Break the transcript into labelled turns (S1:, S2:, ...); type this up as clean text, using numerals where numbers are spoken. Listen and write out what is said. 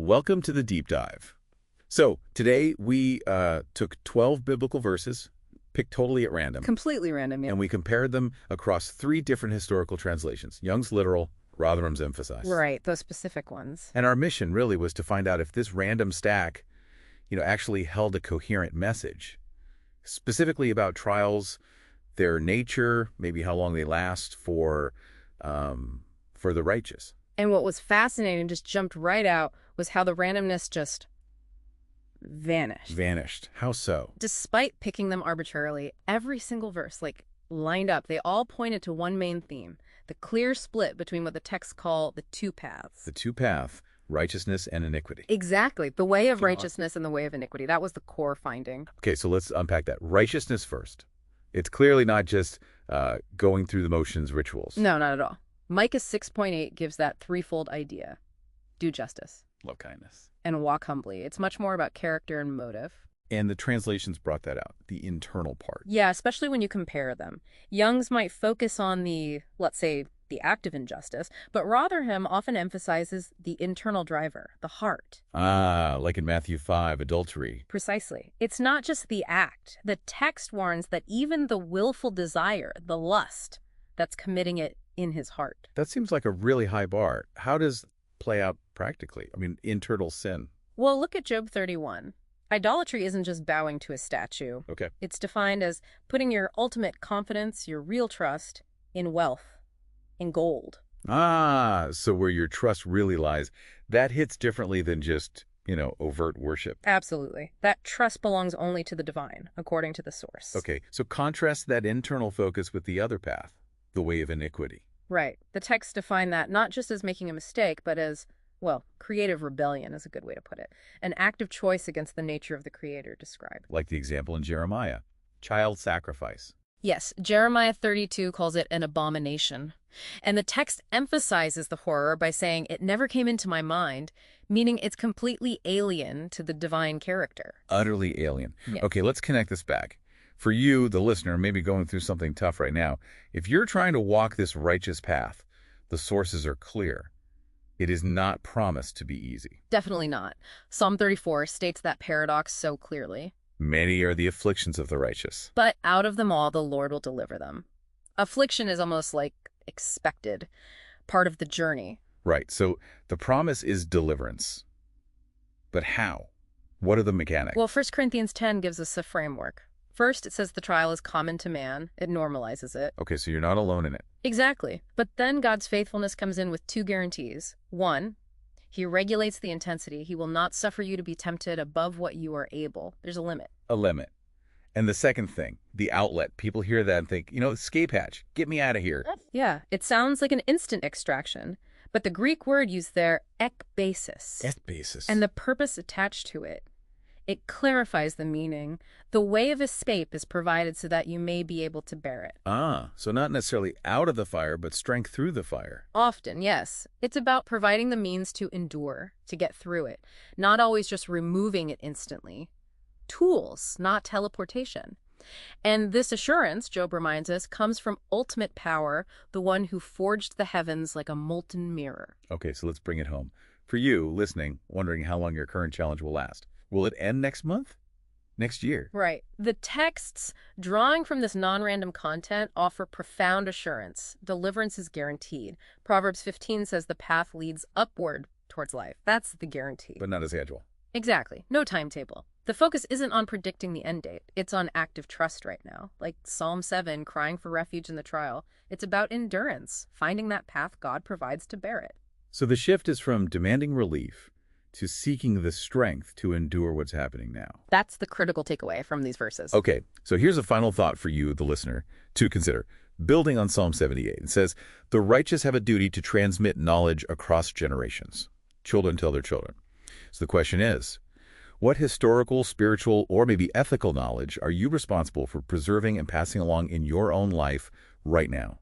S1: Welcome to the deep dive. So today we took 12 biblical verses, picked totally at random,
S2: Completely random, yeah.
S1: and we compared them across 3 different historical translations, Young's literal, Rotherham's emphasized.
S2: Right, those specific ones.
S1: And our mission really was to find out if this random stack, actually held a coherent message, specifically about trials, their nature, maybe how long they last for the righteous.
S2: And what was fascinating, just jumped right out, was how the randomness just vanished.
S1: Vanished. How so?
S2: Despite picking them arbitrarily, every single verse, lined up, they all pointed to one main theme, the clear split between what the texts call the two paths.
S1: The two paths, righteousness and iniquity.
S2: Exactly. The way of righteousness and the way of iniquity. That was the core finding.
S1: Okay, so let's unpack that. Righteousness first. It's clearly not just going through the motions rituals.
S2: No, not at all. Micah 6.8 gives that threefold idea. Do justice.
S1: Love kindness.
S2: And walk humbly. It's much more about character and motive.
S1: And the translations brought that out, the internal part.
S2: Yeah, especially when you compare them. Young's might focus on the, let's say, the act of injustice, but Rotherham often emphasizes the internal driver, the heart.
S1: Ah, like in Matthew 5, adultery.
S2: Precisely. It's not just the act. The text warns that even the willful desire, the lust, that's committing it in his heart.
S1: That seems like a really high bar. How does it play out practically? I mean, internal sin.
S2: Well, look at Job 31. Idolatry isn't just bowing to a statue.
S1: Okay.
S2: It's defined as putting your ultimate confidence, your real trust, in wealth, in gold.
S1: Ah, so where your trust really lies, that hits differently than just, overt worship.
S2: Absolutely. That trust belongs only to the divine, according to the source.
S1: Okay, so contrast that internal focus with the other path, the way of iniquity.
S2: Right. The texts define that not just as making a mistake, but as, creative rebellion is a good way to put it. An act of choice against the nature of the Creator described.
S1: Like the example in Jeremiah, child sacrifice.
S2: Yes, Jeremiah 32 calls it an abomination. And the text emphasizes the horror by saying it never came into my mind, meaning it's completely alien to the divine character.
S1: Utterly alien.
S2: Yeah.
S1: Okay, let's connect this back. For you, the listener, maybe going through something tough right now, if you're trying to walk this righteous path, the sources are clear. It is not promised to be easy.
S2: Definitely not. Psalm 34 states that paradox so clearly.
S1: Many are the afflictions of the righteous.
S2: But out of them all, the Lord will deliver them. Affliction is almost like expected, part of the journey.
S1: Right, so the promise is deliverance. But how? What are the mechanics?
S2: Well, 1 Corinthians 10 gives us a framework. First, it says the trial is common to man. It normalizes it.
S1: Okay, so you're not alone in it.
S2: Exactly. But then God's faithfulness comes in with 2 guarantees. 1, he regulates the intensity. He will not suffer you to be tempted above what you are able. There's a limit.
S1: A limit. And the second thing, the outlet. People hear that and think, escape hatch, get me out of here.
S2: Yeah, it sounds like an instant extraction. But the Greek word used there, ekbasis.
S1: Ekbasis.
S2: And the purpose attached to it. It clarifies the meaning. The way of escape is provided so that you may be able to bear it.
S1: Ah, so not necessarily out of the fire, but strength through the fire.
S2: Often, yes. It's about providing the means to endure, to get through it, not always just removing it instantly. Tools, not teleportation. And this assurance, Job reminds us, comes from ultimate power, the one who forged the heavens like a molten mirror.
S1: Okay, so let's bring it home. For you, listening, wondering how long your current challenge will last. Will it end next month? Next year?
S2: Right. The texts, drawing from this non-random content, offer profound assurance. Deliverance is guaranteed. Proverbs 15 says the path leads upward towards life. That's the guarantee.
S1: But not a schedule.
S2: Exactly. No timetable. The focus isn't on predicting the end date. It's on active trust right now. Like Psalm 7, crying for refuge in the trial. It's about endurance, finding that path God provides to bear it.
S1: So the shift is from demanding relief to seeking the strength to endure what's happening now.
S2: That's the critical takeaway from these verses.
S1: Okay, so here's a final thought for you, the listener, to consider. Building on Psalm 78, it says, the righteous have a duty to transmit knowledge across generations. Children tell their children. So the question is, what historical, spiritual, or maybe ethical knowledge are you responsible for preserving and passing along in your own life right now?